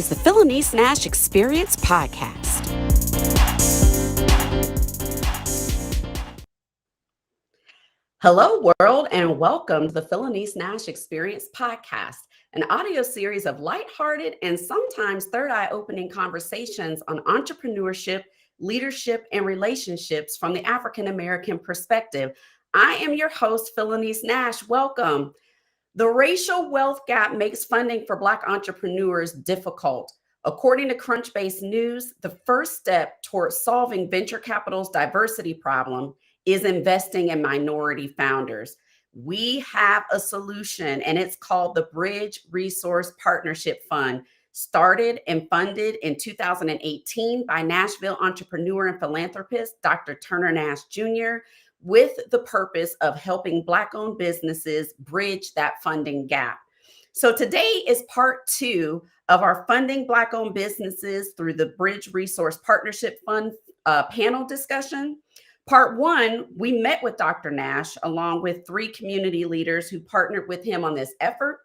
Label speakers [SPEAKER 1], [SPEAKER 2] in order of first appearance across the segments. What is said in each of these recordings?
[SPEAKER 1] is the Phylanice Nashe Experience Podcast. Hello, world, and welcome to the Phylanice Nashe Experience Podcast, an audio series of lighthearted and sometimes third-eye opening conversations on entrepreneurship, leadership, and relationships from the African-American perspective. I am your host, Phylanice Nashe. Welcome. The racial wealth gap makes funding for Black entrepreneurs difficult. According to Crunchbase News, the first step towards solving venture capital's diversity problem is investing in minority founders. We have a solution, and it's called the Bridge Resource Partnership Fund, started and funded in 2018 by Nashville entrepreneur and philanthropist Dr. Turner Nash Jr., with the purpose of helping Black-owned businesses bridge that funding gap. So today is part 2 of our Funding Black-Owned Businesses Through the Bridge Resource Partnership Fund panel discussion. Part 1, we met with Dr. Nash along with 3 community leaders who partnered with him on this effort,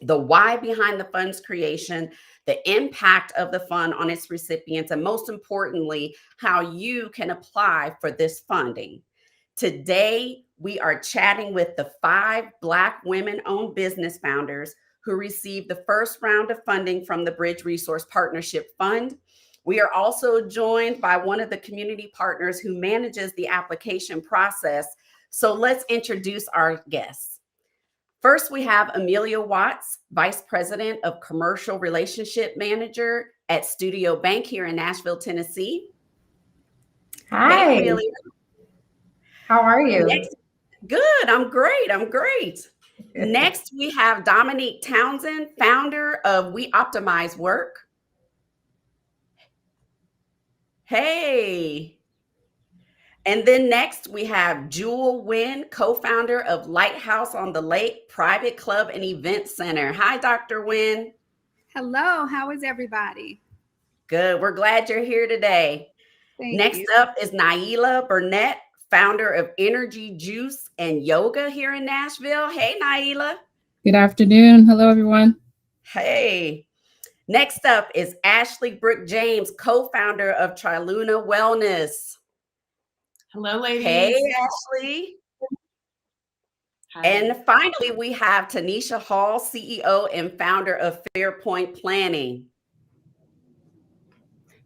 [SPEAKER 1] the why behind the fund's creation, the impact of the fund on its recipients, and most importantly, how you can apply for this funding. Today, we are chatting with the 5 Black women-owned business founders who received the first round of funding from the Bridge Resource Partnership Fund. We are also joined by one of the community partners who manages the application process. So let's introduce our guests. First, we have Amelia Watts, Vice President of Commercial Relationship Manager at Studio Bank here in Nashville, Tennessee.
[SPEAKER 2] Hi.
[SPEAKER 1] Hey, Amelia.
[SPEAKER 2] How are you?
[SPEAKER 1] Good. I'm great. Next, we have Domonique Townsend, founder of We Optimize Work. Hey. And then next, we have Jewell Winn, co-founder of Lighthouse on the Lake Private Club and Event Center. Hi, Dr. Winn.
[SPEAKER 3] Hello. How is everybody?
[SPEAKER 1] Good. We're glad you're here today. Next up is Naila Burnett, founder of Energy Juice and Yoga here in Nashville. Hey, Naila.
[SPEAKER 4] Good afternoon. Hello, everyone.
[SPEAKER 1] Hey. Next up is Ashley Brooke James, co-founder of Triluna Wellness.
[SPEAKER 5] Hello, ladies.
[SPEAKER 1] Hey, Ashley. Hi. And finally, we have Tanisha Hall, CEO and founder of Fairpoint Planning.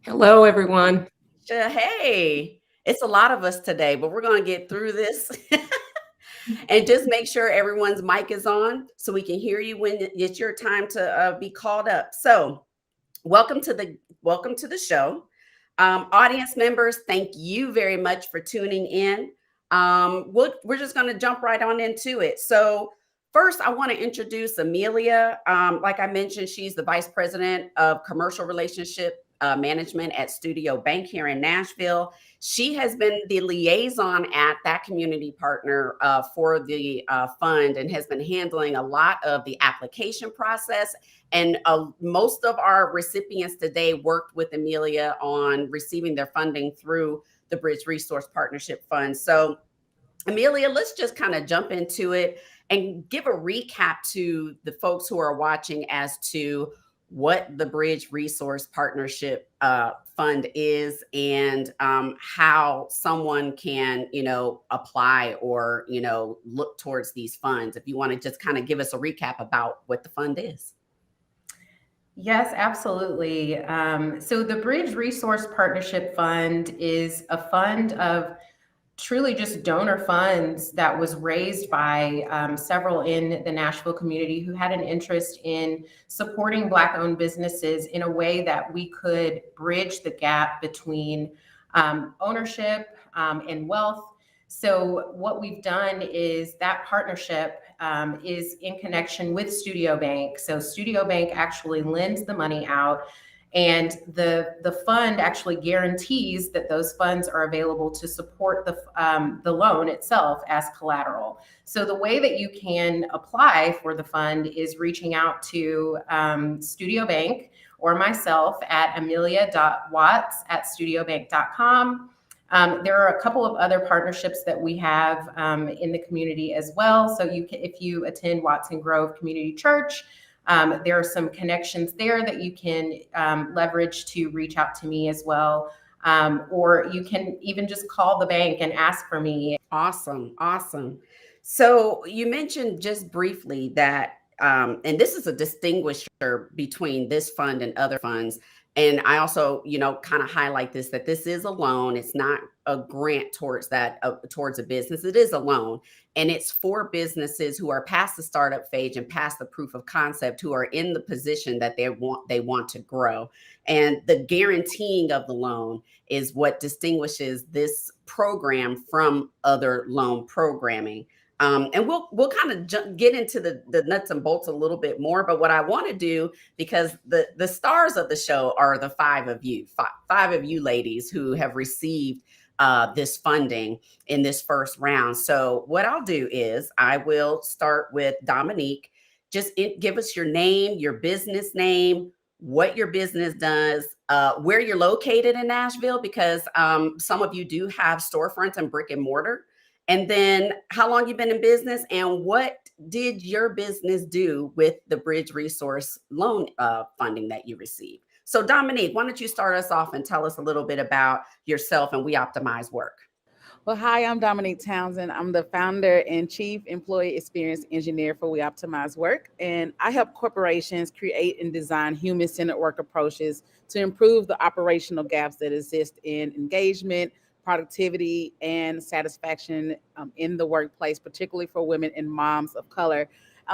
[SPEAKER 5] Hello, everyone.
[SPEAKER 1] Hey. It's a lot of us today, but we're going to get through this and just make sure everyone's mic is on so we can hear you when it's your time to be called up. So welcome to the show. Audience members, thank you very much for tuning in. We're just going to jump right on into it. So first, I want to introduce Amelia. Like I mentioned, she's the Vice President of Commercial Relationship Management at Studio Bank here in Nashville. She has been the liaison at that community partner for the fund and has been handling a lot of the application process. And most of our recipients today worked with Amelia on receiving their funding through the Bridge Resource Partnership Fund. So Amelia, let's just kind of jump into it and give a recap to the folks who are watching as to what the Bridge Resource Partnership Fund is and how someone can, apply or, look towards these funds. If you want to just kind of give us a recap about what the fund is.
[SPEAKER 2] Yes, absolutely. So the Bridge Resource Partnership Fund is a fund of truly just donor funds that was raised by several in the Nashville community who had an interest in supporting Black-owned businesses in a way that we could bridge the gap between ownership and wealth. So what we've done is that partnership is in connection with Studio Bank. So Studio Bank actually lends the money out, and the fund actually guarantees that those funds are available to support the loan itself as collateral. So the way that you can apply for the fund is reaching out to Studio Bank or myself at amelia.watts@studiobank.com. There are a couple of other partnerships that we have in the community as well. So if you attend Watson Grove Community Church, There are some connections there that you can leverage to reach out to me as well. Or you can even just call the bank and ask for me.
[SPEAKER 1] Awesome. Awesome. So you mentioned just briefly that, and this is a distinguisher between this fund and other funds. And I also, kind of highlight this, that this is a loan. It's not a grant towards that, towards a business. It is a loan. And it's for businesses who are past the startup phase and past the proof of concept, who are in the position that they want to grow. And the guaranteeing of the loan is what distinguishes this program from other loan programming. And we'll kind of get into the nuts and bolts a little bit more. But what I want to do, because the stars of the show are the five of you ladies who have received this funding in this first round. So what I'll do is I will start with Domonique. Just give us your name, your business name, what your business does, where you're located in Nashville, because some of you do have storefronts and brick and mortar. And then how long you've been in business, and what did your business do with the Bridge Resource loan funding that you received? So Domonique, why don't you start us off and tell us a little bit about yourself and We Optimize Work?
[SPEAKER 4] Well, hi, I'm Domonique Townsend. I'm the founder and chief employee experience engineer for We Optimize Work. And I help corporations create and design human-centered work approaches to improve the operational gaps that exist in engagement, productivity, and satisfaction in the workplace, particularly for women and moms of color.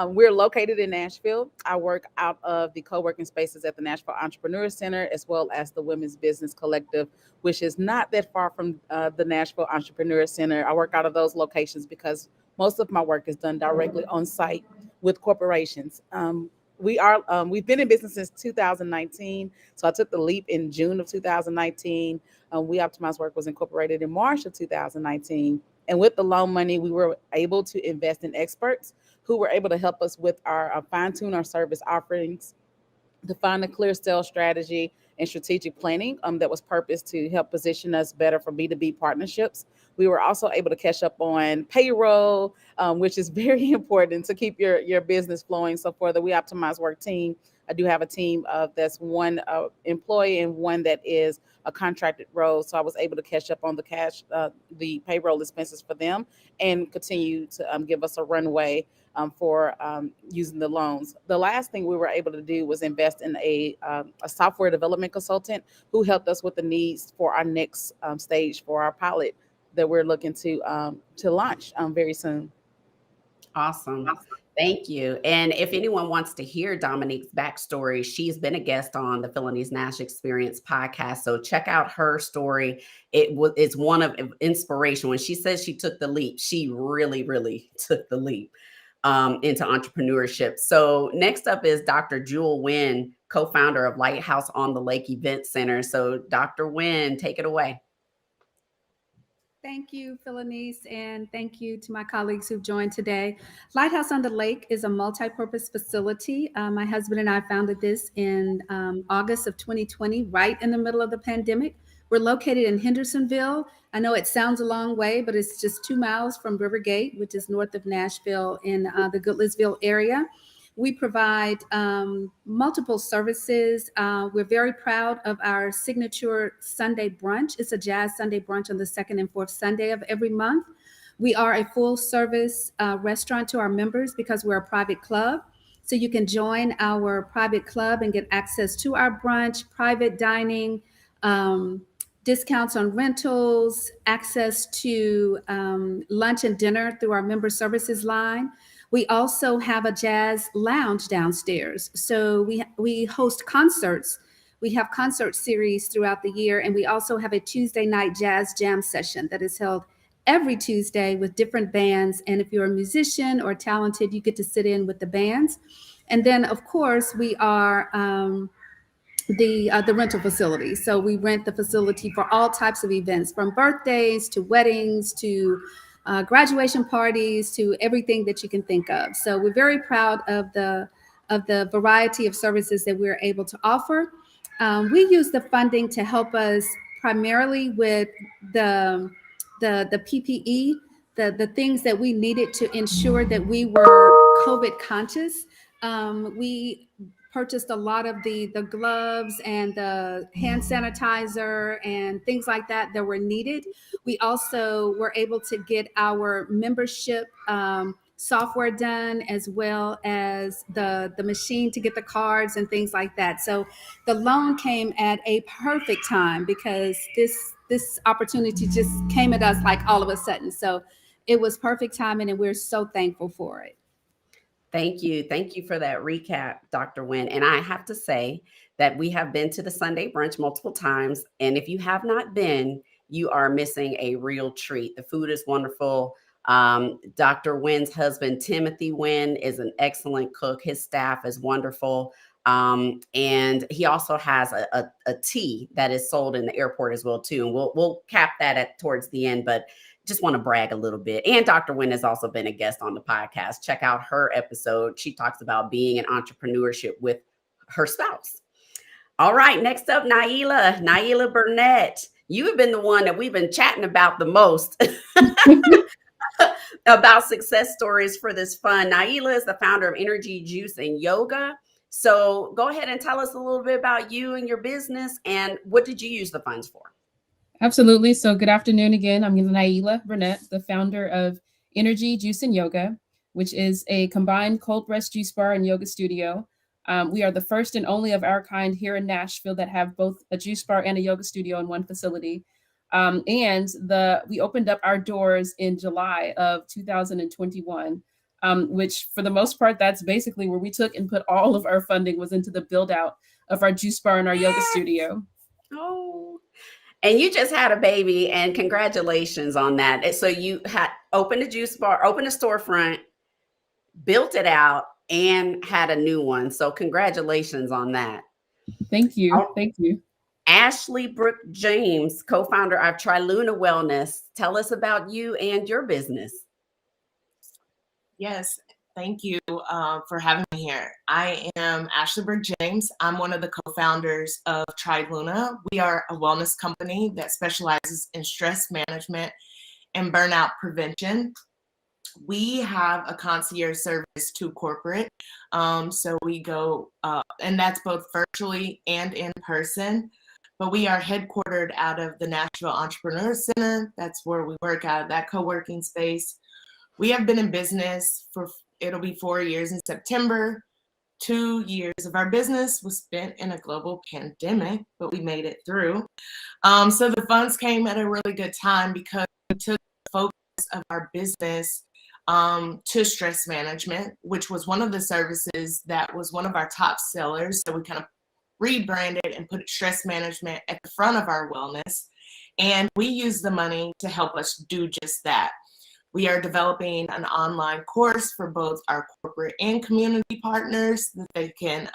[SPEAKER 4] We're located in Nashville. I work out of the co-working spaces at the Nashville Entrepreneur Center, as well as the Women's Business Collective, which is not that far from the Nashville Entrepreneur Center. I work out of those locations because most of my work is done directly on site with corporations. We've been in business since 2019. So I took the leap in June of 2019. We Optimize Work was incorporated in March of 2019. And with the loan money, we were able to invest in experts who were able to help us with our fine-tune our service offerings, define a clear sales strategy and strategic planning that was purposed to help position us better for B2B partnerships. We were also able to catch up on payroll, which is very important to keep your business flowing. So for the We Optimize Work team, I do have a team of that's one employee and one that is a contracted role. So I was able to catch up on the payroll expenses for them and continue to give us a runway for using the loans. The last thing we were able to do was invest in a software development consultant who helped us with the needs for our next stage for our pilot that we're looking to launch very soon.
[SPEAKER 1] Awesome. Thank you. And if anyone wants to hear Domonique's backstory, she's been a guest on the Phylanice Nashe Experience Podcast. So check out her story. It's one of inspiration. When she says she took the leap, she really, really took the leap into entrepreneurship. So next up is Dr. Jewell Winn, co-founder of Lighthouse on the Lake Event Center. So Dr. Winn, take it away.
[SPEAKER 3] Thank you, Phylanice, and thank you to my colleagues who've joined today. Lighthouse on the Lake is a multi-purpose facility. My husband and I founded this in August of 2020, right in the middle of the pandemic. We're located in Hendersonville. I know it sounds a long way, but it's just 2 miles from Rivergate, which is north of Nashville in the Goodlettsville area. We provide multiple services. We're very proud of our signature Sunday brunch. It's a jazz Sunday brunch on the second and fourth Sunday of every month. We are a full service restaurant to our members because we're a private club. So you can join our private club and get access to our brunch, private dining, discounts on rentals, access to lunch and dinner through our member services line. We also have a jazz lounge downstairs. So we host concerts. We have concert series throughout the year. And we also have a Tuesday night jazz jam session that is held every Tuesday with different bands. And if you're a musician or talented, you get to sit in with the bands. And then, of course, we are the rental facility. So we rent the facility for all types of events, from birthdays to weddings to graduation parties to everything that you can think of. So we're very proud of the variety of services that we're able to offer. We use the funding to help us primarily with the PPE, the things that we needed to ensure that we were COVID conscious. We purchased a lot of the gloves and the hand sanitizer and things like that were needed. We also were able to get our membership software done, as well as the machine to get the cards and things like that. So the loan came at a perfect time, because this opportunity just came at us like all of a sudden. So it was perfect timing, and we're so thankful for it.
[SPEAKER 1] Thank you. Thank you for that recap, Dr. Winn. And I have to say that we have been to the Sunday brunch multiple times. And if you have not been, you are missing a real treat. The food is wonderful. Dr. Winn's husband, Timothy Winn, is an excellent cook. His staff is wonderful. And he also has a tea that is sold in the airport as well, too. And we'll cap that towards the end. But just want to brag a little bit. And Dr. Winn has also been a guest on the podcast. Check out her episode. She talks about being in entrepreneurship with her spouse. All right, next up, Naila Burnett. You have been the one that we've been chatting about the most about success stories for this fund. Naila is the founder of Energy Juice and Yoga. So go ahead and tell us a little bit about you and your business, and what did you use the funds for?
[SPEAKER 5] Absolutely. So good afternoon again. I'm Naila Burnett, the founder of Energy Juice and Yoga, which is a combined cold pressed juice bar and yoga studio. We are the first and only of our kind here in Nashville that have both a juice bar and a yoga studio in one facility. We opened up our doors in July of 2021, which for the most part, that's basically where we took and put all of our funding was into the build out of our juice bar and our yoga studio.
[SPEAKER 1] Oh, and you just had a baby, and congratulations on that. So you had opened a juice bar, opened a storefront, built it out, and had a new one. So congratulations on that.
[SPEAKER 5] Thank you. Thank you.
[SPEAKER 1] Ashley Brooke James, co-founder of Triluna Wellness. Tell us about you and your business.
[SPEAKER 6] Yes, thank you for having me here. I am Ashley Brooke James. I'm one of the co-founders of Triluna. We are a wellness company that specializes in stress management and burnout prevention. We have a concierge service to corporate. So we go, and that's both virtually and in person. But we are headquartered out of the Nashville Entrepreneur Center. That's where we work out of that co-working space. We have been in business it'll be 4 years in September. 2 years of our business was spent in a global pandemic, but we made it through. So the funds came at a really good time, because we took the focus of our business to stress management, which was one of the services that was one of our top sellers. So we kind of rebranded and put stress management at the front of our wellness. And we use the money to help us do just that. We are developing an online course for both our corporate and community partners that they can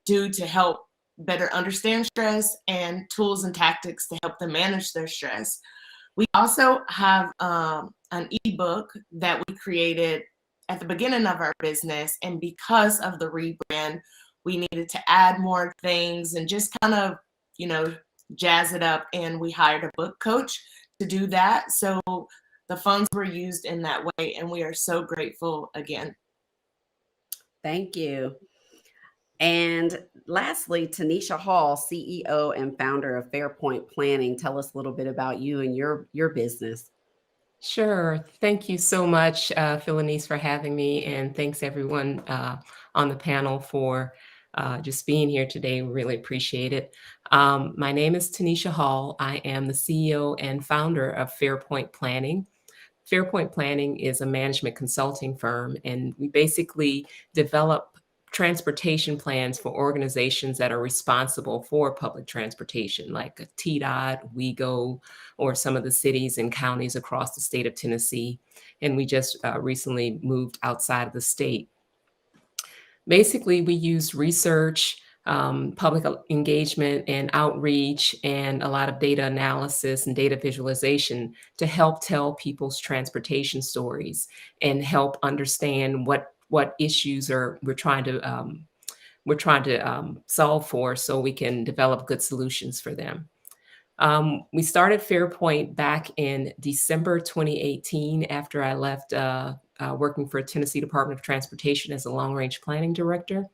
[SPEAKER 6] do to help better understand stress, and tools and tactics to help them manage their stress. We also have an ebook that we created at the beginning of our business. And because of the rebrand, we needed to add more things and just kind of, jazz it up. And we hired a book coach to do that. So the funds were used in that way, and we are so grateful again.
[SPEAKER 1] Thank you. And lastly, Tanisha Hall, CEO and founder of Fairpoint Planning. Tell us a little bit about you and your business.
[SPEAKER 7] Sure. Thank you so much, Phylanice, for having me. And thanks everyone on the panel for just being here today. We really appreciate it. My name is Tanisha Hall. I am the CEO and founder of Fairpoint Planning. Fairpoint Planning is a management consulting firm, and we basically develop transportation plans for organizations that are responsible for public transportation, like TDOT, WeGo, or some of the cities and counties across the state of Tennessee. And we just recently moved outside of the state. Basically, we use research, public engagement and outreach, and a lot of data analysis and data visualization to help tell people's transportation stories and help understand what issues we're trying to solve for, so we can develop good solutions for them. We started Fairpoint back in December 2018 after I left working for Tennessee Department of Transportation as a long-range planning director.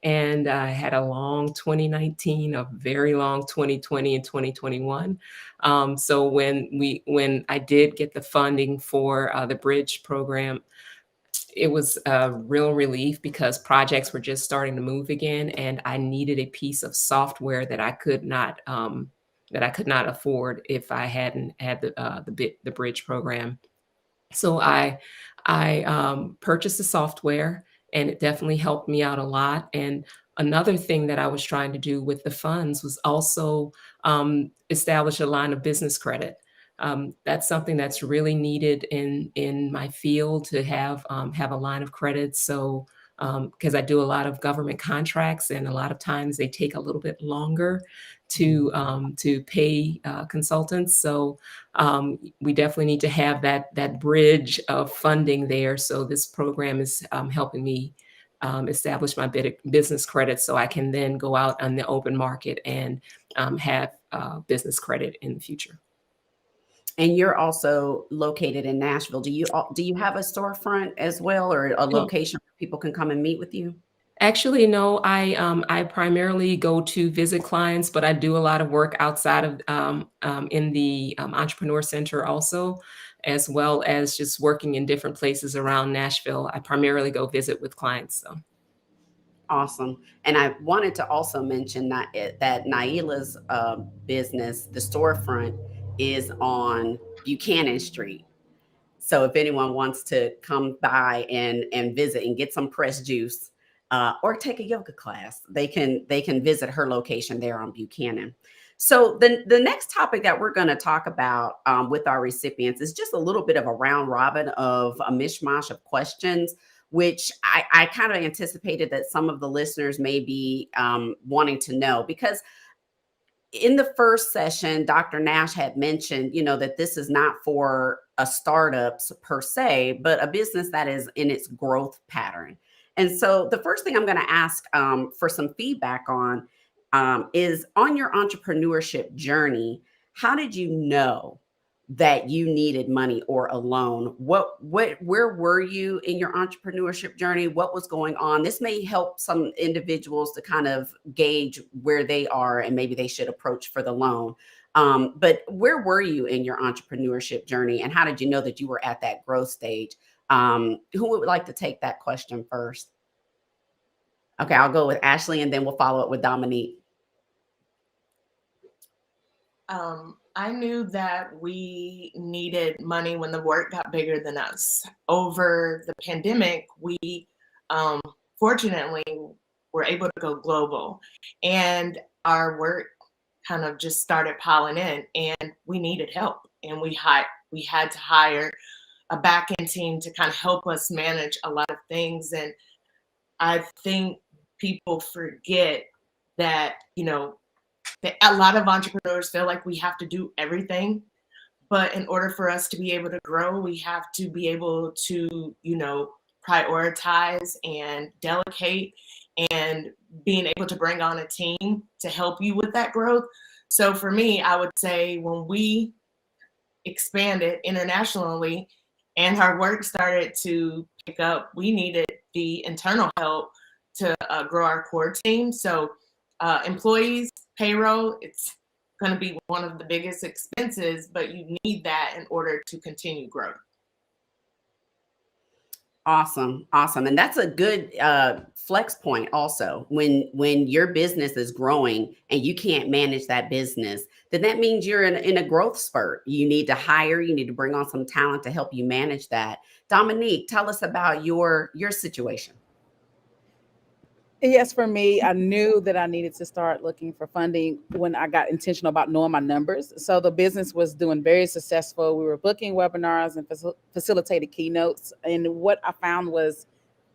[SPEAKER 7] And I had a long 2019, a very long 2020 and 2021. So when I did get the funding for the Bridge program, it was a real relief because projects were just starting to move again, and I needed a piece of software that I could not afford if I hadn't had the Bridge program. So I purchased the software, and it definitely helped me out a lot. And another thing that I was trying to do with the funds was also establish a line of business credit. That's something that's really needed in my field, to have a line of credit. So because I do a lot of government contracts, and a lot of times they take a little bit longer to pay consultants. So we definitely need to have that bridge of funding there. So this program is helping me establish my business credit, so I can then go out on the open market and have business credit in the future.
[SPEAKER 1] And you're also located in Nashville. Do you have a storefront as well, or a location where people can come and meet with you?
[SPEAKER 7] Actually, no. I primarily go to visit clients, but I do a lot of work outside of in the Entrepreneur Center also, as well as just working in different places around Nashville. I primarily go visit with clients. So.
[SPEAKER 1] Awesome. And I wanted to also mention that Naila's business, the storefront, is on Buchanan Street. So if anyone wants to come by and visit and get some pressed juice or take a yoga class, they can visit her location there on Buchanan. So the next topic that we're going to talk about with our recipients is just a little bit of a round robin of a mishmash of questions, which I kind of anticipated that some of the listeners may be wanting to know, because in the first session, Dr. Nash had mentioned, that this is not for a startups per se, but a business that is in its growth pattern. And so the first thing I'm going to ask for some feedback on is, on your entrepreneurship journey, how did you know that you needed money or a loan? Where were you in your entrepreneurship journey? What was going on? This may help some individuals to kind of gauge where they are and maybe they should approach for the loan. But where were you in your entrepreneurship journey, and how did you know that you were at that growth stage? Who would like to take that question first? Okay, I'll go with Ashley, and then we'll follow up with Domonique.
[SPEAKER 6] I knew that we needed money when the work got bigger than us. Over the pandemic, we fortunately were able to go global, and our work kind of just started piling in, and we needed help. And we had to hire a back-end team to kind of help us manage a lot of things. And I think people forget that, a lot of entrepreneurs feel like we have to do everything. But in order for us to be able to grow, we have to be able to, prioritize and delegate, and being able to bring on a team to help you with that growth. So for me, I would say when we expanded internationally and our work started to pick up, we needed the internal help to grow our core team. So employees, payroll, it's going to be one of the biggest expenses, but you need that in order to continue growth.
[SPEAKER 1] Awesome. And that's a good flex point also. When your business is growing and you can't manage that business, then that means you're in a growth spurt. You need to hire, you need to bring on some talent to help you manage that. Domonique, tell us about your situation.
[SPEAKER 4] Yes, for me, I knew that I needed to start looking for funding when I got intentional about knowing my numbers. So the business was doing very successful. We were booking webinars and facilitated keynotes. And what I found was,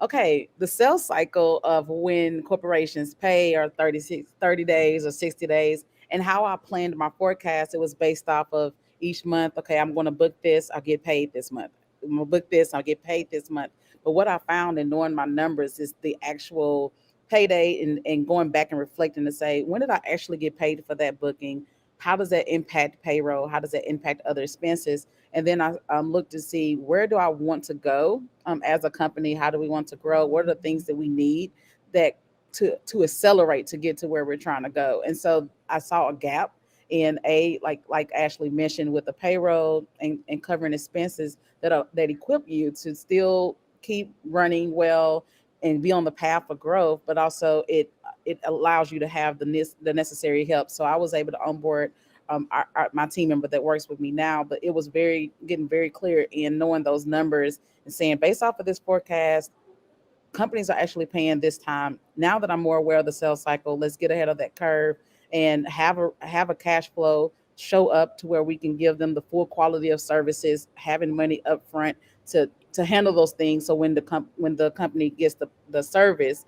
[SPEAKER 4] okay, the sales cycle of when corporations pay are 30 days or 60 days. And how I planned my forecast, it was based off of each month. Okay, I'm going to book this, I'll get paid this month. I'm going to book this, I'll get paid this month. But what I found in knowing my numbers is the actual payday and going back and reflecting to say, when did I actually get paid for that booking? how does that impact payroll? How does that impact other expenses? And then I look to see, where do I want to go as a company? How do we want to grow? What are the things that we need that to accelerate to get to where we're trying to go? And so I saw a gap in like Ashley mentioned, with the payroll and covering expenses that equip you to still keep running well and be on the path of growth, but also it allows you to have the necessary help. So I was able to onboard my team member that works with me now, but it was getting very clear in knowing those numbers and saying, based off of this forecast, companies are actually paying this time. Now that I'm more aware of the sales cycle, let's get ahead of that curve and have a cash flow show up to where we can give them the full quality of services, having money up front to handle those things. So when the company gets the service,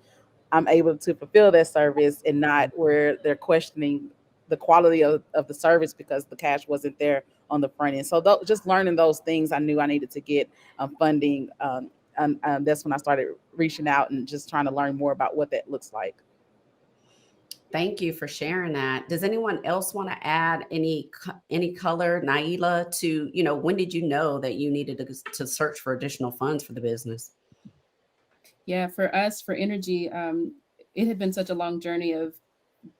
[SPEAKER 4] I'm able to fulfill that service and not where they're questioning the quality of the service because the cash wasn't there on the front end. So just learning those things, I knew I needed to get funding. And that's when I started reaching out and just trying to learn more about what that looks like.
[SPEAKER 1] Thank you for sharing that. Does anyone else want to add any color, Naila, to, when did you know that you needed to search for additional funds for the business?
[SPEAKER 5] Yeah, for us, for Energy, it had been such a long journey of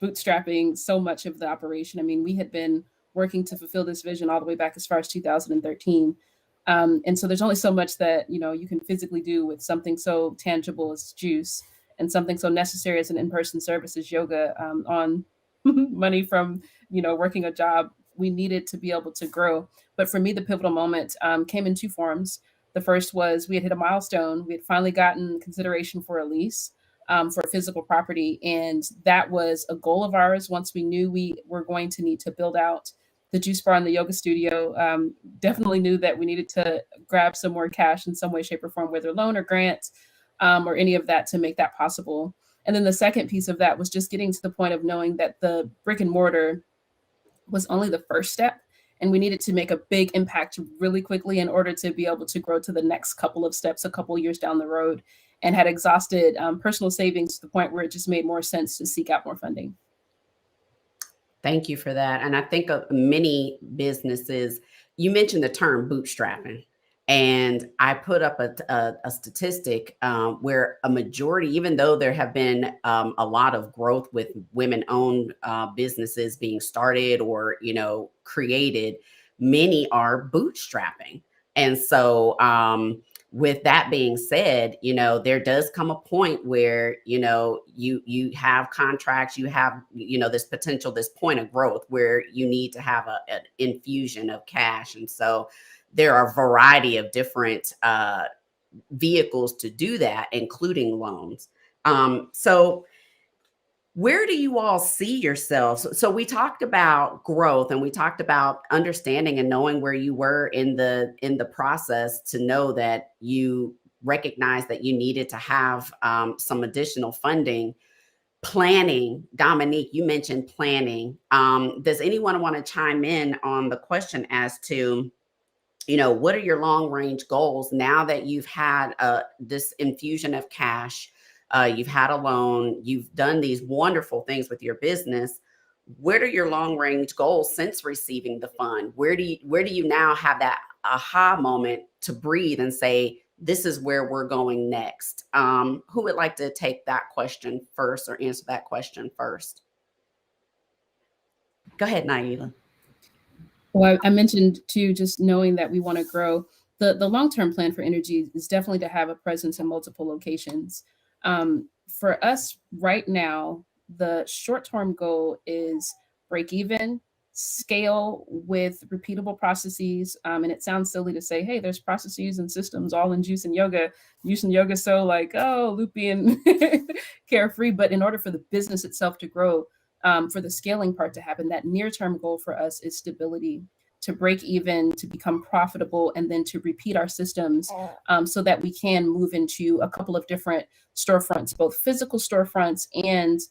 [SPEAKER 5] bootstrapping so much of the operation. I mean, we had been working to fulfill this vision all the way back as far as 2013. And so there's only so much that, you can physically do with something so tangible as juice and something so necessary as an in-person service as yoga on money from, working a job. We needed to be able to grow. But for me, the pivotal moment came in two forms. The first was we had hit a milestone. We had finally gotten consideration for a lease for physical property. And that was a goal of ours. Once we knew we were going to need to build out the juice bar and the yoga studio, definitely knew that we needed to grab some more cash in some way, shape, or form, whether loan or grant or any of that, to make that possible. And then the second piece of that was just getting to the point of knowing that the brick and mortar was only the first step. And we needed to make a big impact really quickly in order to be able to grow to the next couple of steps, a couple of years down the road, and had exhausted personal savings to the point where it just made more sense to seek out more funding.
[SPEAKER 1] Thank you for that. And I think of many businesses, you mentioned the term bootstrapping. And I put up a statistic where a majority, even though there have been a lot of growth with women-owned businesses being started or, created, many are bootstrapping. And so with that being said, there does come a point where, you have contracts, you have, this potential, this point of growth where you need to have an infusion of cash. And so there are a variety of different vehicles to do that, including loans. So where do you all see yourselves? So we talked about growth and we talked about understanding and knowing where you were in the process to know that you recognized that you needed to have some additional funding. Planning, Domonique, you mentioned planning. Does anyone want to chime in on the question as to, what are your long range goals now that you've had this infusion of cash? You've had a loan, you've done these wonderful things with your business. What are your long range goals since receiving the fund? Where do you now have that aha moment to breathe and say, this is where we're going next? Who would like to take that question first or answer that question first? Go ahead, Naila.
[SPEAKER 5] Well, I mentioned too, just knowing that we want to grow. The long-term plan for Energy is definitely to have a presence in multiple locations. For us right now, the short-term goal is break even, scale with repeatable processes. And it sounds silly to say, hey, there's processes and systems all in juice and yoga. Juice and yoga, so like, oh, loopy and carefree. But in order for the business itself to grow, for the scaling part to happen, that near-term goal for us is stability, to break even, to become profitable, and then to repeat our systems so that we can move into a couple of different storefronts, both physical storefronts and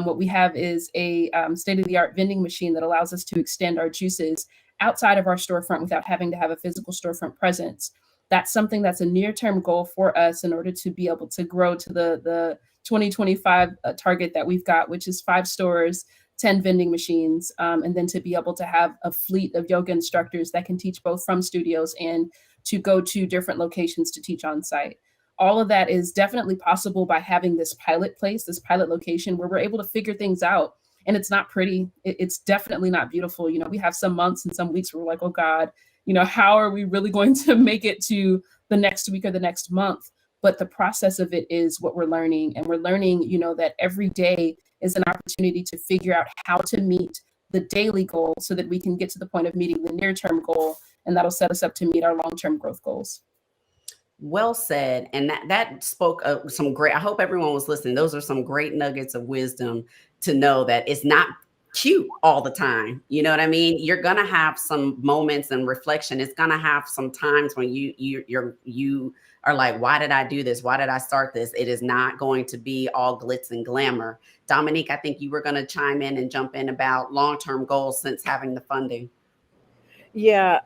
[SPEAKER 5] what we have is a state-of-the-art vending machine that allows us to extend our juices outside of our storefront without having to have a physical storefront presence. That's something that's a near-term goal for us in order to be able to grow to the 2025 target that we've got, which is 5 stores, 10 vending machines, and then to be able to have a fleet of yoga instructors that can teach both from studios and to go to different locations to teach on site. All of that is definitely possible by having this pilot place, this pilot location where we're able to figure things out. And it's not pretty. It's definitely not beautiful. You know, we have some months and some weeks where we're like, oh God, you know, how are we really going to make it to the next week or the next month? But the process of it is what we're learning. And we're learning, you know, that every day is an opportunity to figure out how to meet the daily goal so that we can get to the point of meeting the near-term goal. And that'll set us up to meet our long-term growth goals.
[SPEAKER 1] Well said. And that spoke of some great, I hope everyone was listening. Those are some great nuggets of wisdom to know that it's not cute all the time. You know what I mean? You're going to have some moments and reflection. It's going to have some times when you are like, why did I do this? Why did I start this? It is not going to be all glitz and glamour. Domonique, I think you were going to chime in and jump in about long-term goals since having the funding.
[SPEAKER 4] Yeah,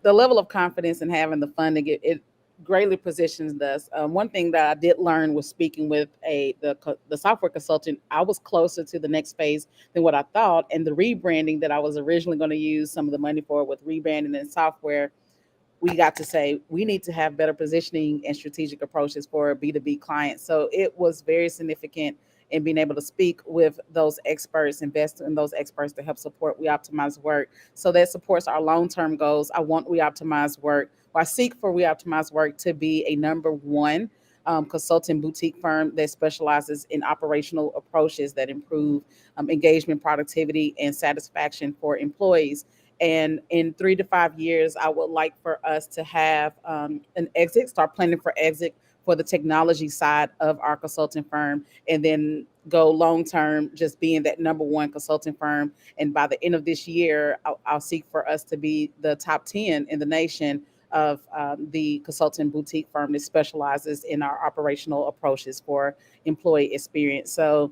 [SPEAKER 4] the level of confidence in having the funding, it greatly positions us. One thing that I did learn was speaking with the software consultant. I was closer to the next phase than what I thought, and the rebranding that I was originally going to use some of the money for with rebranding and software, we got to say we need to have better positioning and strategic approaches for B2B clients. So it was very significant in being able to speak with those experts, invest in those experts to help support We Optimize Work. So that supports our long-term goals. I want We Optimize Work, or I seek for We Optimize Work to be a number one consulting boutique firm that specializes in operational approaches that improve engagement, productivity, and satisfaction for employees. And in 3 to 5 years, I would like for us to have an exit, start planning for exit for the technology side of our consulting firm, and then go long-term, just being that number one consulting firm. And by the end of this year, I'll seek for us to be the top 10 in the nation of the consulting boutique firm that specializes in our operational approaches for employee experience. So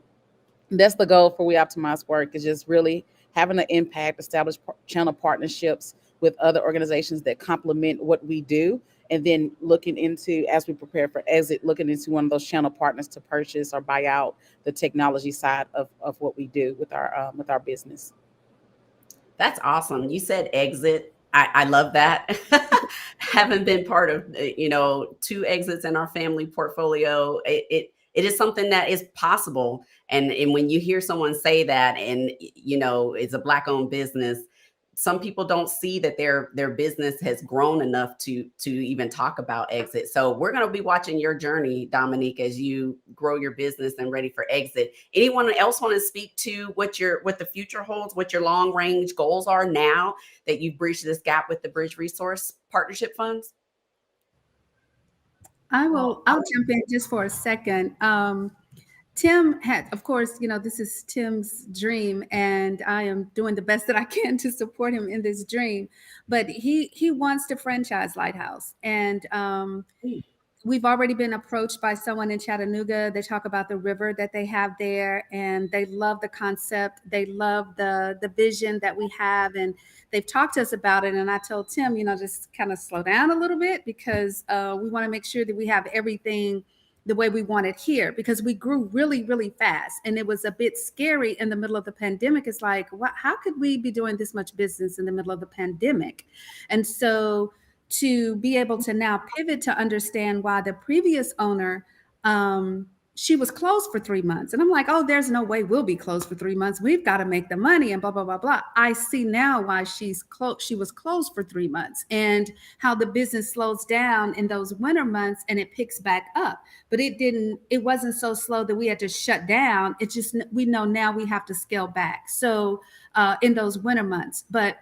[SPEAKER 4] that's the goal for We Optimize Work, is just really having an impact, establish channel partnerships with other organizations that complement what we do, and then looking into, as we prepare for exit, looking into one of those channel partners to purchase or buy out the technology side of what we do with our business.
[SPEAKER 1] That's awesome. You said exit. I love that. Haven't been part of, 2 exits in our family portfolio. It is something that is possible. And when you hear someone say that, and, it's a Black-owned business, some people don't see that their business has grown enough to even talk about exit. So we're going to be watching your journey, Domonique, as you grow your business and ready for exit. Anyone else want to speak to what the future holds, what your long range goals are now that you've breached this gap with the Bridge Resource Partnership Funds?
[SPEAKER 3] I'll jump in just for a second. Tim had, of course, this is Tim's dream, and I am doing the best that I can to support him in this dream. But he wants to franchise Lighthouse, and we've already been approached by someone in Chattanooga. They talk about the river that they have there, and they love the concept. They love the vision that we have, and they've talked to us about it. And I told Tim, just kind of slow down a little bit, because we want to make sure that we have everything the way we want it here, because we grew really, really fast. And it was a bit scary in the middle of the pandemic. It's like, how could we be doing this much business in the middle of the pandemic? And so to be able to now pivot to understand why the previous owner, she was closed for 3 months. And I'm like, oh, there's no way we'll be closed for 3 months. We've got to make the money and blah, blah, blah, blah. I see now why she was closed for 3 months, and how the business slows down in those winter months and it picks back up. But it wasn't so slow that we had to shut down. It's just, we know now we have to scale back. So in those winter months, but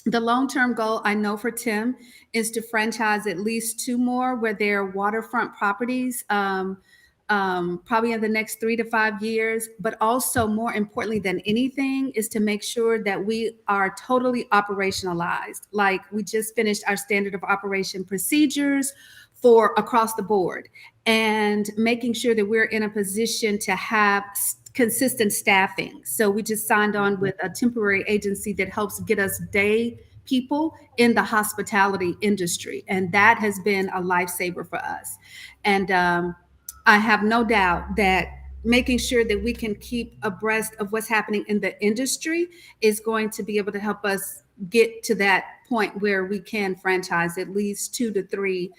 [SPEAKER 3] the long-term goal I know for Tim is to franchise at least 2 more where they're waterfront properties, probably in the next 3 to 5 years. But also, more importantly than anything, is to make sure that we are totally operationalized. Like, we just finished our standard of operation procedures for across the board, and making sure that we're in a position to have consistent staffing. So we just signed on with a temporary agency that helps get us day people in the hospitality industry. And that has been a lifesaver for us. And I have no doubt that making sure that we can keep abreast of what's happening in the industry is going to be able to help us get to that point where we can franchise at least 2 to 3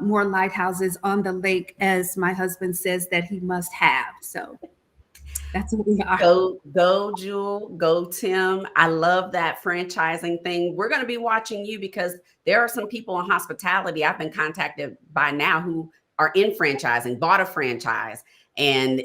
[SPEAKER 3] more lighthouses on the lake, as my husband says that he must have. So that's what we are.
[SPEAKER 1] Go, Jewell. Go, Tim. I love that franchising thing. We're going to be watching you because there are some people in hospitality I've been contacted by now who are in franchising, bought a franchise, and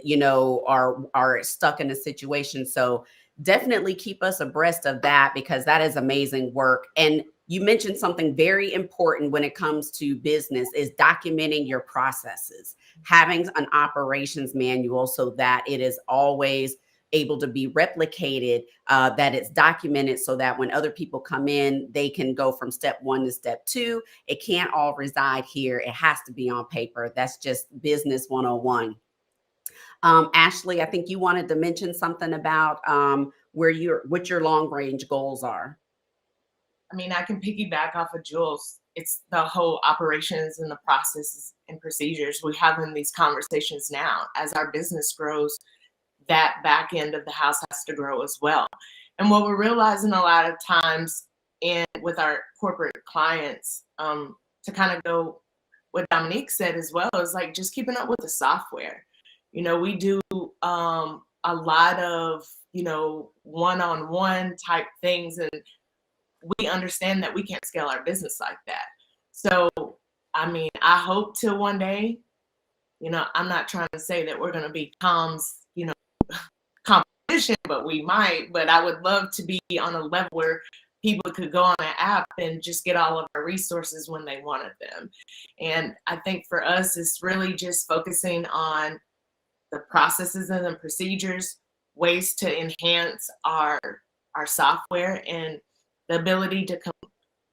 [SPEAKER 1] are stuck in a situation. So definitely keep us abreast of that, because that is amazing work. And you mentioned something very important when it comes to business is documenting your processes, having an operations manual so that it is always able to be replicated, that it's documented so that when other people come in, they can go from step 1 to step 2. It can't all reside here. It has to be on paper. That's just business 101. Ashley, I think you wanted to mention something about what your long range goals are.
[SPEAKER 6] I mean, I can piggyback off of Jewell's. It's the whole operations and the processes and procedures. We're having these conversations now. As our business grows, that back end of the house has to grow as well. And what we're realizing a lot of times with our corporate clients, to kind of go what Domonique said as well, is like just keeping up with the software. We do a lot of, one-on-one type things, and we understand that we can't scale our business like that. So, I mean, I hope till one day, I'm not trying to say that we're going to be Tom's, competition, but we might. But I would love to be on a level where people could go on an app and just get all of our resources when they wanted them. And I think for us, it's really just focusing on the processes and the procedures, ways to enhance our software, and the ability to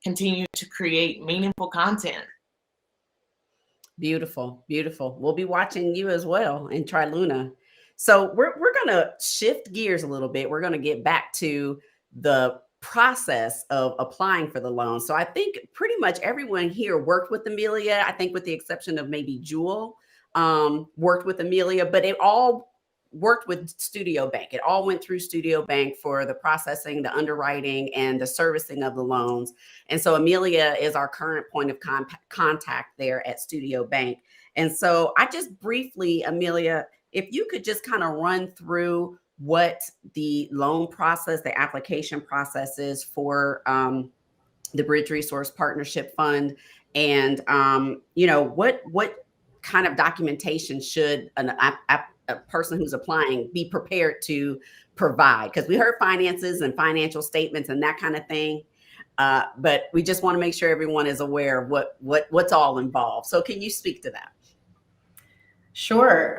[SPEAKER 6] continue to create meaningful content.
[SPEAKER 1] Beautiful, beautiful. We'll be watching you as well in Triluna. So we're going to shift gears a little bit. We're going to get back to the process of applying for the loan. So I think pretty much everyone here worked with Amelia. I think with the exception of maybe Jewell, worked with Amelia, but it all worked with Studio Bank. It all went through Studio Bank for the processing, the underwriting, and the servicing of the loans. And so Amelia is our current point of contact there at Studio Bank. And so I just briefly, Amelia, if you could just kind of run through what the loan process, the application process is for the Bridge Resource Partnership Fund, and what kind of documentation should a person who's applying be prepared to provide? Because we heard finances and financial statements and that kind of thing, but we just want to make sure everyone is aware of what's all involved. So can you speak to that?
[SPEAKER 2] Sure.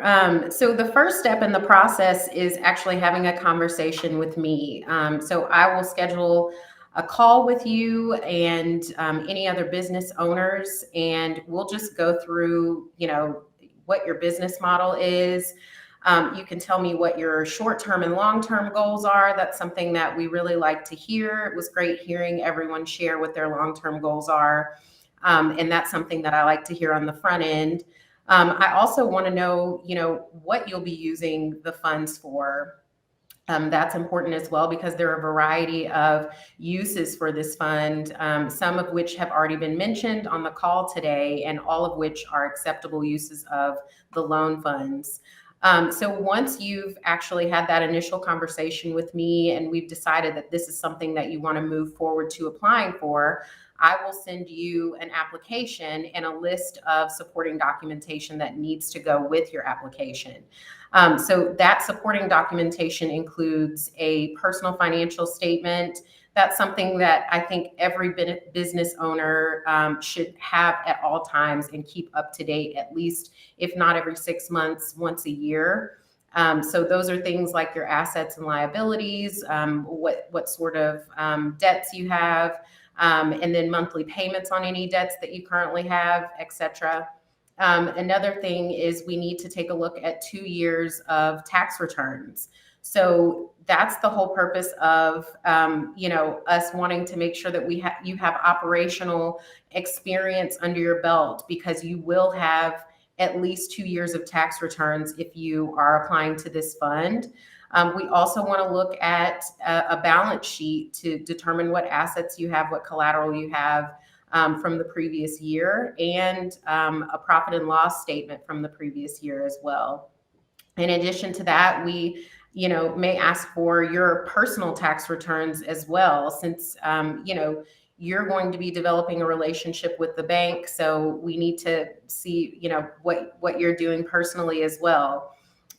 [SPEAKER 2] So the first step in the process is actually having a conversation with me. So I will schedule a call with you and any other business owners, and we'll just go through, what your business model is. You can tell me what your short-term and long-term goals are. That's something that we really like to hear. It was great hearing everyone share what their long-term goals are. And that's something that I like to hear on the front end. I also want to know, what you'll be using the funds for. That's important as well, because there are a variety of uses for this fund, some of which have already been mentioned on the call today, and all of which are acceptable uses of the loan funds. So once you've actually had that initial conversation with me and we've decided that this is something that you want to move forward to applying for, I will send you an application and a list of supporting documentation that needs to go with your application. So that supporting documentation includes a personal financial statement. That's something that I think every business owner should have at all times and keep up to date, at least, if not every 6 months, once a year. So those are things like your assets and liabilities, what sort of debts you have, and then monthly payments on any debts that you currently have, et cetera. Another thing is we need to take a look at 2 years of tax returns. So that's the whole purpose of, us wanting to make sure that you have operational experience under your belt, because you will have at least 2 years of tax returns if you are applying to this fund. We also want to look at a balance sheet to determine what assets you have, what collateral you have from the previous year, and a profit and loss statement from the previous year as well. In addition to that, we may ask for your personal tax returns as well, since you're going to be developing a relationship with the bank. So we need to see what you're doing personally as well.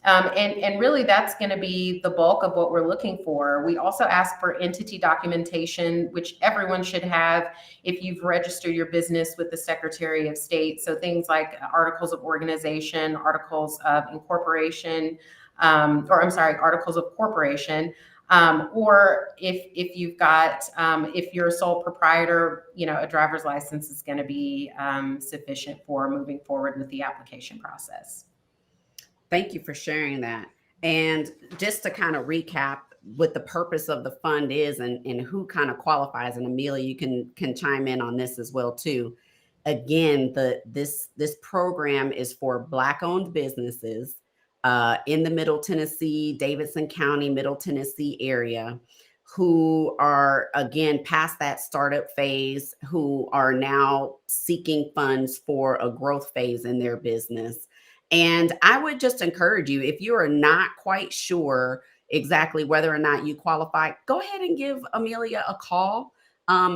[SPEAKER 2] And really, that's going to be the bulk of what we're looking for. We also ask for entity documentation, which everyone should have if you've registered your business with the Secretary of State. So things like articles of organization, articles of incorporation, articles of corporation. Or if you've got, if you're a sole proprietor, a driver's license is going to be sufficient for moving forward with the application process.
[SPEAKER 1] Thank you for sharing that. And just to kind of recap what the purpose of the fund is and who kind of qualifies, and Amelia, you can chime in on this as well too. Again, this program is for Black-owned businesses in the Middle Tennessee, Davidson County, Middle Tennessee area, who are, again, past that startup phase, who are now seeking funds for a growth phase in their business. And I would just encourage you, if you are not quite sure exactly whether or not you qualify, go ahead and give Amelia a call,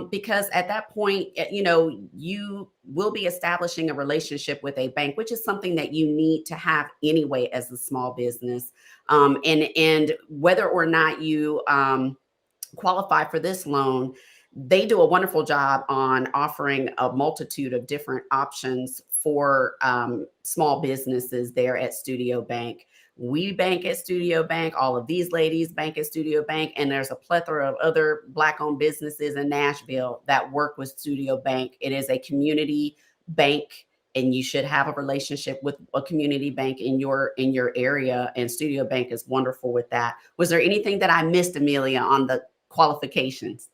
[SPEAKER 1] because at that point, you will be establishing a relationship with a bank, which is something that you need to have anyway as a small business. And whether or not you qualify for this loan, they do a wonderful job on offering a multitude of different options for small businesses there at Studio Bank. We bank at Studio Bank. All of these ladies bank at Studio Bank. And there's a plethora of other Black-owned businesses in Nashville that work with Studio Bank. It is a community bank, and you should have a relationship with a community bank in your area. And Studio Bank is wonderful with that. Was there anything that I missed, Amelia, on the qualifications?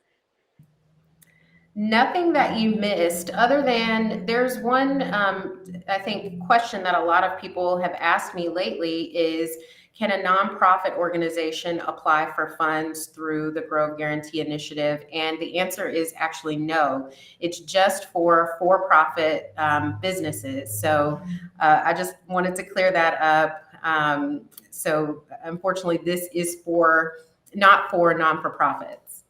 [SPEAKER 2] Nothing that you missed, other than there's one, I think, question that a lot of people have asked me lately is, can a nonprofit organization apply for funds through the Grove Guarantee Initiative? And the answer is actually no. It's just for-profit businesses. So I just wanted to clear that up. So unfortunately, this is not for non-for-profits.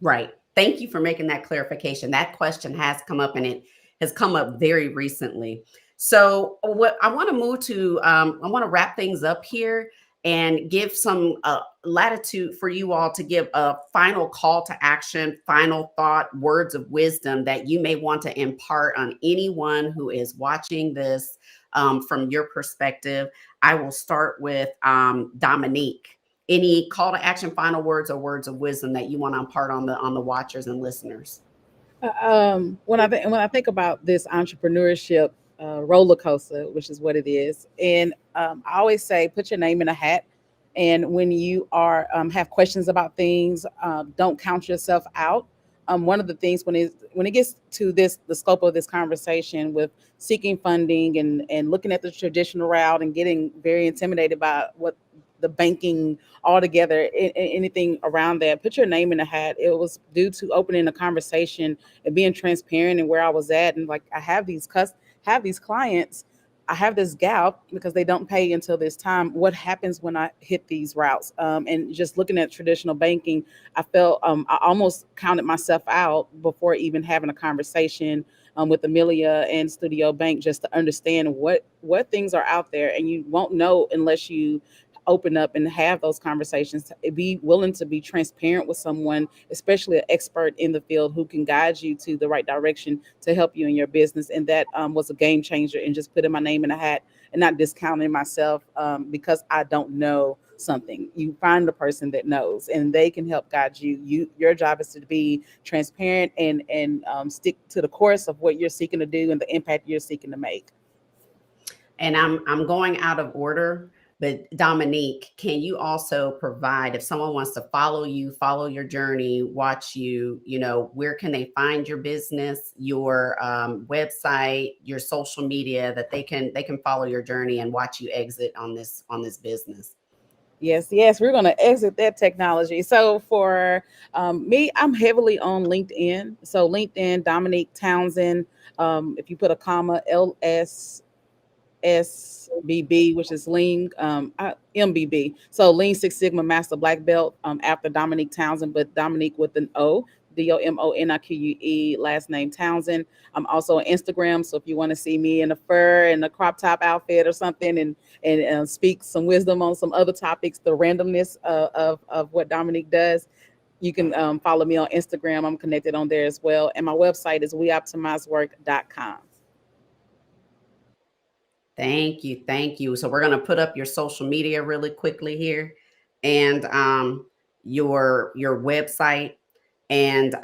[SPEAKER 1] Right. Thank you for making that clarification. That question has come up, and it has come up very recently. So what I want to move to, I want to wrap things up here and give some latitude for you all to give a final call to action, final thought, words of wisdom that you may want to impart on anyone who is watching this from your perspective. I will start with Domonique. Any call to action, final words, or words of wisdom that you want to impart on the watchers and listeners?
[SPEAKER 4] When I think about this entrepreneurship roller coaster, which is what it is, and I always say, put your name in a hat. And when you are have questions about things, don't count yourself out. One of the things when it gets to the scope of this conversation with seeking funding and looking at the traditional route and getting very intimidated by what the banking altogether, anything around that, put your name in a hat. It was due to opening a conversation and being transparent and where I was at. And like, I have these clients, I have this gap because they don't pay until this time. What happens when I hit these routes? And just looking at traditional banking, I felt I almost counted myself out before even having a conversation with Amelia and Studio Bank, just to understand what things are out there. And you won't know unless you open up and have those conversations. Be willing to be transparent with someone, especially an expert in the field, who can guide you to the right direction to help you in your business. And that was a game changer, and just putting my name in a hat and not discounting myself because I don't know something. You find the person that knows, and they can help guide you. Your job is to be transparent and stick to the course of what you're seeking to do and the impact you're seeking to make.
[SPEAKER 1] And I'm going out of order. But Domonique, can you also provide, if someone wants to follow you, follow your journey, watch you, where can they find your business, your website, your social media, that they can follow your journey and watch you exit on this business?
[SPEAKER 4] Yes, we're going to exit that technology. So for me, I'm heavily on LinkedIn. So LinkedIn, Domonique Townsend. If you put a comma, LSSBB, which is Lean MBB. So Lean Six Sigma Master Black Belt after Domonique Townsend, but Domonique with an O. Domonique, last name Townsend. I'm also on Instagram, so if you want to see me in a fur and a crop top outfit or something, and speak some wisdom on some other topics, the randomness of what Domonique does, you can follow me on Instagram. I'm connected on there as well, and my website is weoptimizework.com.
[SPEAKER 1] Thank you. So we're going to put up your social media really quickly here, and your website. And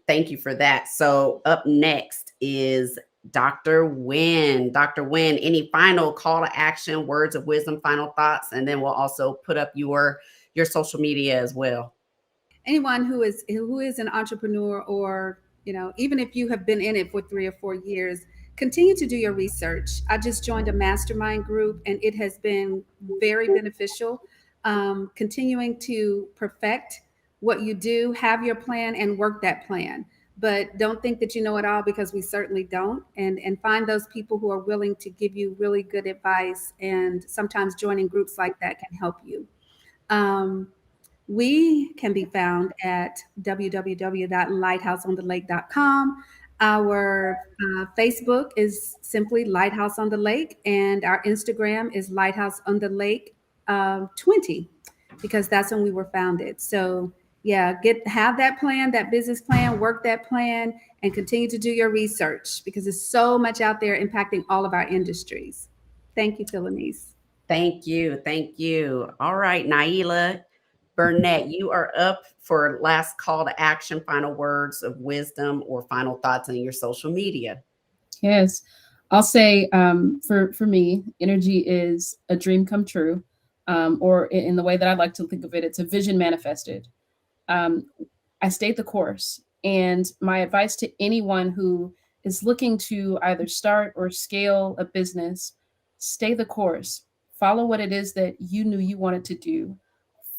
[SPEAKER 1] thank you for that. So up next is Dr. Winn. Dr. Winn, any final call to action, words of wisdom, final thoughts, and then we'll also put up your social media as well.
[SPEAKER 3] Anyone who is an entrepreneur, or even if you have been in it for 3 or 4 years, continue to do your research. I just joined a mastermind group, and it has been very beneficial. Continuing to perfect what you do, have your plan, and work that plan. But don't think that you know it all, because we certainly don't. And find those people who are willing to give you really good advice. And sometimes joining groups like that can help you. We can be found at www.lighthouseonthelake.com. Our Facebook is simply Lighthouse on the Lake, and our Instagram is Lighthouse on the Lake 20, because that's when we were founded. So yeah, have that plan, that business plan, work that plan, and continue to do your research, because there's so much out there impacting all of our industries. Thank you, Phylanice.
[SPEAKER 1] Thank you. All right, Naila Burnett, you are up for last call to action, final words of wisdom, or final thoughts on your social media.
[SPEAKER 5] Yes, I'll say for me, energy is a dream come true, or in the way that I like to think of it, it's a vision manifested. I stayed the course, and my advice to anyone who is looking to either start or scale a business, stay the course, follow what it is that you knew you wanted to do,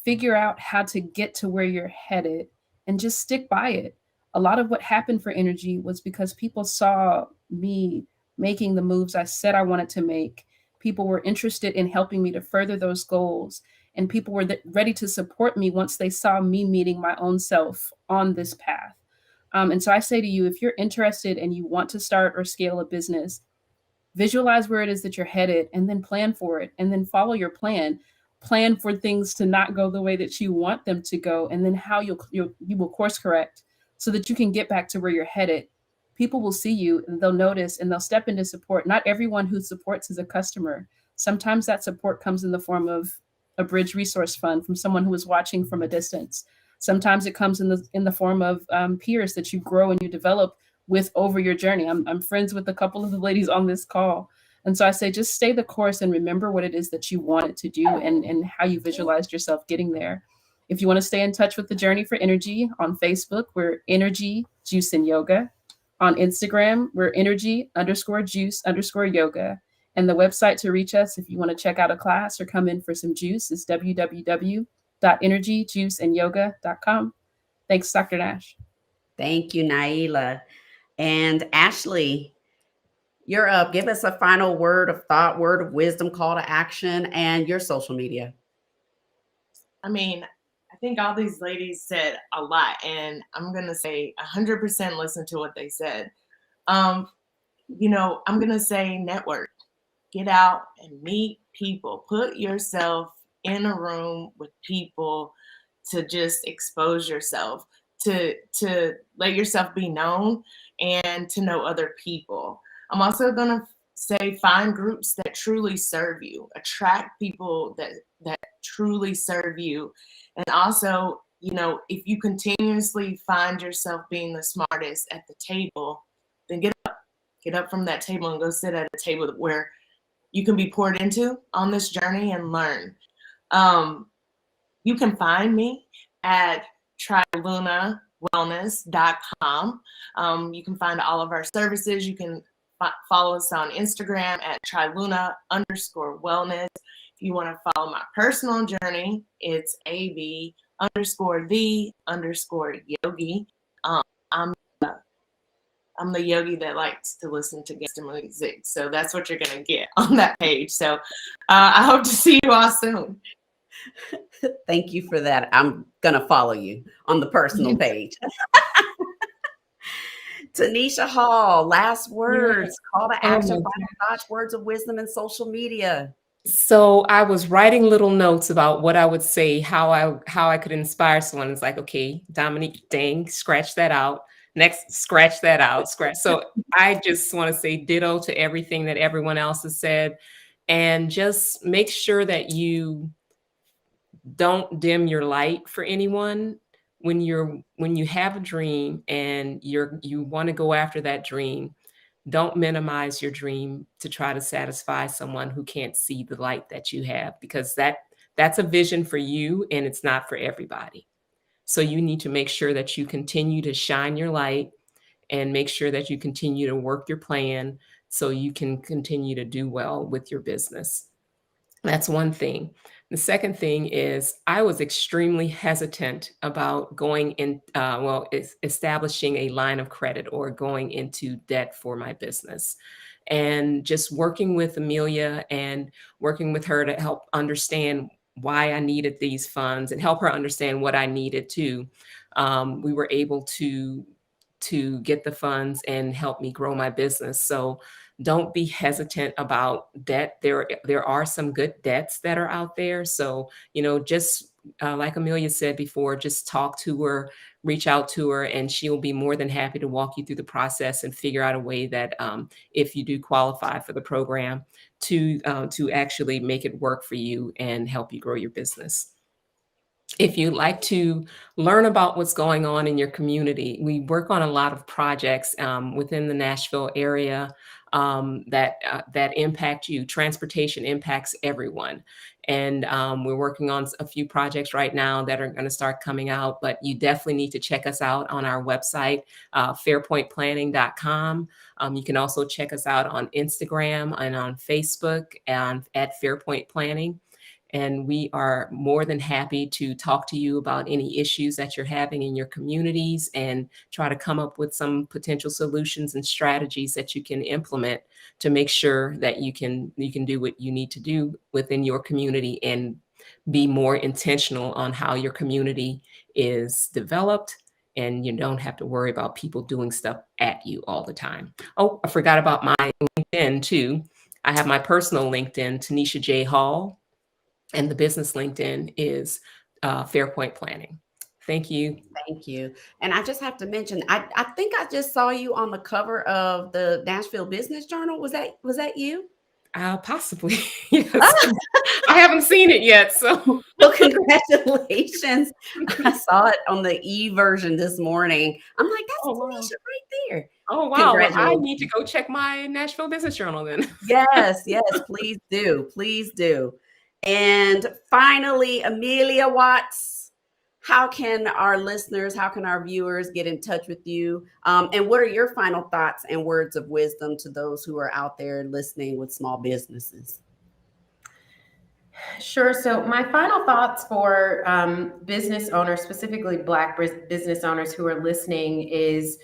[SPEAKER 5] figure out how to get to where you're headed, and just stick by it. A lot of what happened for energy was because people saw me making the moves I said I wanted to make. People were interested in helping me to further those goals. And people were ready to support me once they saw me meeting my own self on this path. And so I say to you, if you're interested and you want to start or scale a business, visualize where it is that you're headed, and then plan for it, and then follow your plan. Plan for things to not go the way that you want them to go, and then how you will course correct so that you can get back to where you're headed. People will see you, and they'll notice, and they'll step into support. Not everyone who supports is a customer. Sometimes that support comes in the form of a bridge resource fund from someone who is watching from a distance. Sometimes it comes in the form of peers that you grow and you develop with over your journey. I'm friends with a couple of the ladies on this call. And so I say, just stay the course and remember what it is that you wanted to do, and how you visualized yourself getting there. If you want to stay in touch with the Journey for Energy, on Facebook, we're Energy, Juice, and Yoga. On Instagram, we're Energy_Juice_Yoga. And the website to reach us, if you want to check out a class or come in for some juice, is www.energyjuiceandyoga.com. Thanks, Dr. Nash.
[SPEAKER 1] Thank you, Naila. And Ashley, you're up. Give us a final word of thought, word of wisdom, call to action, and your social media.
[SPEAKER 6] I mean, I think all these ladies said a lot, and I'm going to say 100% listen to what they said. I'm going to say network. Get out and meet people. Put yourself in a room with people to just expose yourself, to let yourself be known, and to know other people. I'm also going to say find groups that truly serve you. Attract people that truly serve you. And also, if you continuously find yourself being the smartest at the table, then get up from that table and go sit at a table where you can be poured into on this journey and learn. You can find me at trilunawellness.com. You can find all of our services. You can follow us on Instagram at triluna_wellness. If you want to follow my personal journey, it's ab_the_yogi. I'm the yogi that likes to listen to gangster music. So that's what you're going to get on that page. So I hope to see you all soon.
[SPEAKER 1] Thank you for that. I'm going to follow you on the personal page. Tanisha Hall, last words, call to action, final thoughts, words of wisdom, and social media.
[SPEAKER 7] So I was writing little notes about what I would say, how I could inspire someone. It's like, okay, Domonique, dang, scratch that out. Next, scratch that out, scratch. So I just want to say ditto to everything that everyone else has said, and just make sure that you don't dim your light for anyone. When you have a dream and you want to go after that dream, don't minimize your dream to try to satisfy someone who can't see the light that you have, because that's a vision for you and it's not for everybody. So you need to make sure that you continue to shine your light and make sure that you continue to work your plan so you can continue to do well with your business. That's one thing. The second thing is I was extremely hesitant about going in, establishing a line of credit or going into debt for my business. And just working with Amelia and working with her to help understand why I needed these funds and help her understand what I needed too. We were able to get the funds and help me grow my business. So don't be hesitant about debt. There are some good debts that are out there. So, just like Amelia said before, just talk to her, reach out to her, and she'll be more than happy to walk you through the process and figure out a way that if you do qualify for the program to actually make it work for you and help you grow your business. If you'd like to learn about what's going on in your community, we work on a lot of projects within the Nashville area that impact you. Transportation impacts everyone. And we're working on a few projects right now that are going to start coming out, but you definitely need to check us out on our website, fairpointplanning.com. You can also check us out on Instagram and on Facebook and at Fairpoint Planning. And we are more than happy to talk to you about any issues that you're having in your communities and try to come up with some potential solutions and strategies that you can implement to make sure that you can do what you need to do within your community and be more intentional on how your community is developed. And you don't have to worry about people doing stuff at you all the time. Oh, I forgot about my LinkedIn too. I have my personal LinkedIn, Tanisha J. Hall. And the business LinkedIn is Fairpoint Planning. Thank you.
[SPEAKER 1] Thank you. And I just have to mention, I think I just saw you on the cover of the Nashville Business Journal. Was that you?
[SPEAKER 7] Possibly. Yes. I haven't seen it yet. So
[SPEAKER 1] well, congratulations. I saw it on the e-version this morning. I'm like, that's Tanisha right there.
[SPEAKER 7] Oh, wow. Well, I need to go check my Nashville Business Journal then.
[SPEAKER 1] Yes, please do. Please do. And finally, Amelia Watts, how can our listeners, how can our viewers get in touch with you? And what are your final thoughts and words of wisdom to those who are out there listening with small businesses?
[SPEAKER 2] Sure. So my final thoughts for business owners, specifically Black business owners who are listening is,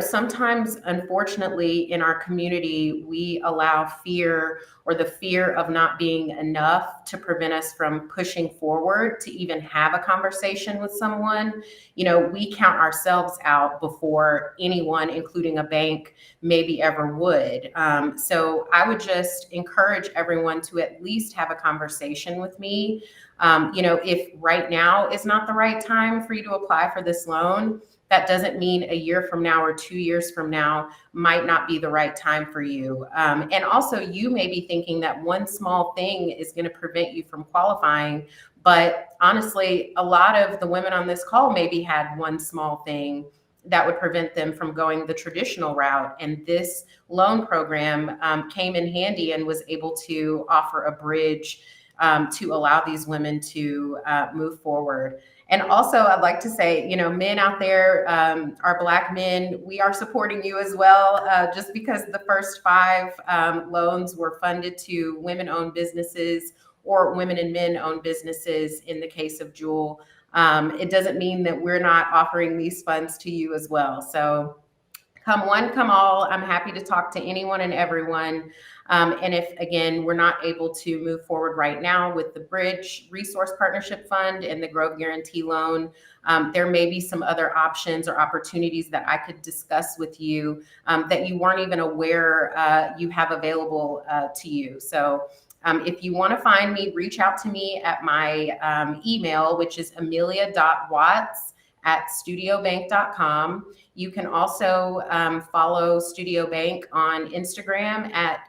[SPEAKER 2] sometimes, unfortunately, in our community, we allow fear or the fear of not being enough to prevent us from pushing forward to even have a conversation with someone. We count ourselves out before anyone, including a bank, maybe ever would. So I would just encourage everyone to at least have a conversation with me. If right now is not the right time for you to apply for this loan, that doesn't mean a year from now or 2 years from now might not be the right time for you. And also, you may be thinking that one small thing is going to prevent you from qualifying. But honestly, a lot of the women on this call maybe had one small thing that would prevent them from going the traditional route. And this loan program came in handy and was able to offer a bridge to allow these women to move forward. And also, I'd like to say, you know, men out there, our Black men, we are supporting you as well. Just because the first 5 loans were funded to women-owned businesses or women and men-owned businesses in the case of Jewell, it doesn't mean that we're not offering these funds to you as well. So come one, come all. I'm happy to talk to anyone and everyone. And if, again, we're not able to move forward right now with the Bridge Resource Partnership Fund and the Growth Guarantee Loan, there may be some other options or opportunities that I could discuss with you that you weren't even aware you have available to you. So if you want to find me, reach out to me at my email, which is amelia.watts@studiobank.com. You can also follow Studio Bank on Instagram at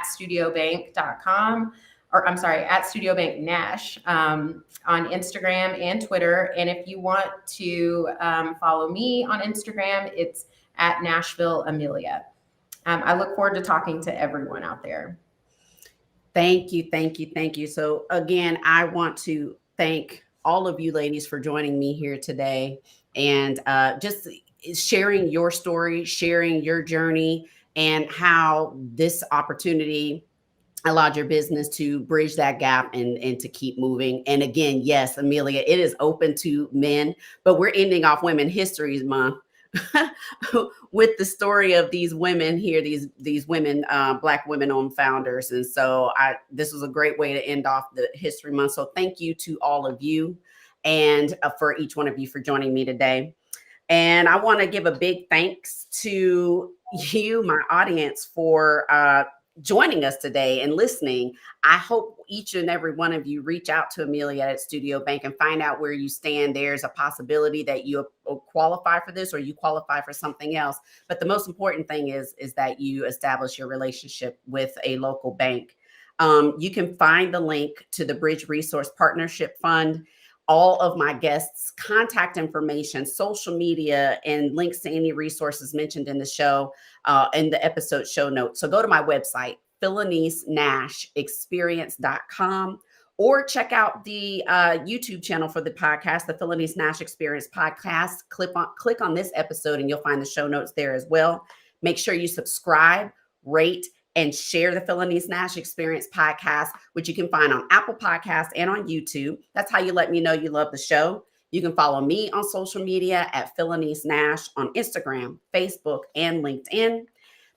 [SPEAKER 2] studiobank.com, or I'm sorry, at Studio Bank Nash on Instagram and Twitter. And if you want to follow me on Instagram, it's at Nashville Amelia. I look forward to talking to everyone out there.
[SPEAKER 1] Thank you, thank you, thank you. So again, I want to thank all of you ladies for joining me here today and just sharing your story, sharing your journey, and how this opportunity allowed your business to bridge that gap and to keep moving. And again, yes, Amelia, it is open to men, but we're ending off Women History Month with the story of these women here, these women, Black women-owned founders. And so this was a great way to end off the History Month. So thank you to all of you and for each one of you for joining me today. And I want to give a big thanks to you, my audience, for joining us today and listening. I hope each and every one of you reach out to Amelia at Studio Bank and find out where you stand. There's a possibility that you qualify for this or you qualify for something else. But the most important thing is that you establish your relationship with a local bank. You can find the link to the Bridge Resource Partnership Fund, all of my guests' contact information, social media, and links to any resources mentioned in the show, in the episode show notes. So go to my website, Phylanice Nashe Experience.com, or check out the YouTube channel for the podcast, the Phylanice Nashe Experience Podcast. Click on this episode and you'll find the show notes there as well. Make sure you subscribe, rate, and share the Phylanice Nashe Experience Podcast, which you can find on Apple Podcasts and on YouTube. That's how you let me know you love the show. You can follow me on social media at Phylanice Nashe on Instagram, Facebook, and LinkedIn.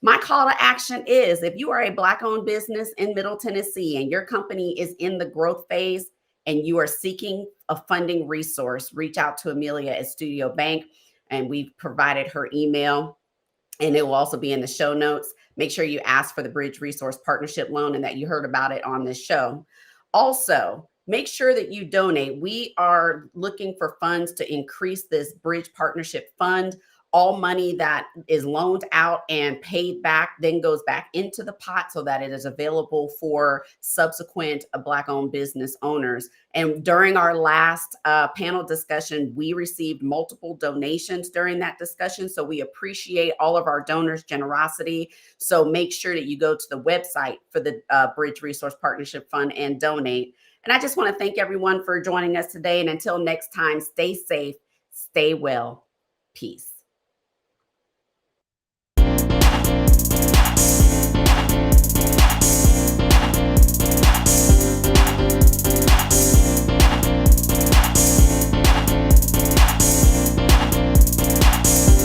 [SPEAKER 1] My call to action is, if you are a Black-owned business in Middle Tennessee and your company is in the growth phase and you are seeking a funding resource, reach out to Amelia at Studio Bank, and we've provided her email, and it will also be in the show notes. Make sure you ask for the Bridge Resource Partnership Loan and that you heard about it on this show. Also, make sure that you donate. We are looking for funds to increase this Bridge Partnership Fund. All money that is loaned out and paid back then goes back into the pot so that it is available for subsequent Black-owned business owners. And during our last panel discussion, we received multiple donations during that discussion. So we appreciate all of our donors' generosity. So make sure that you go to the website for the Bridge Resource Partnership Fund and donate. And I just want to thank everyone for joining us today. And until next time, stay safe, stay well. Peace.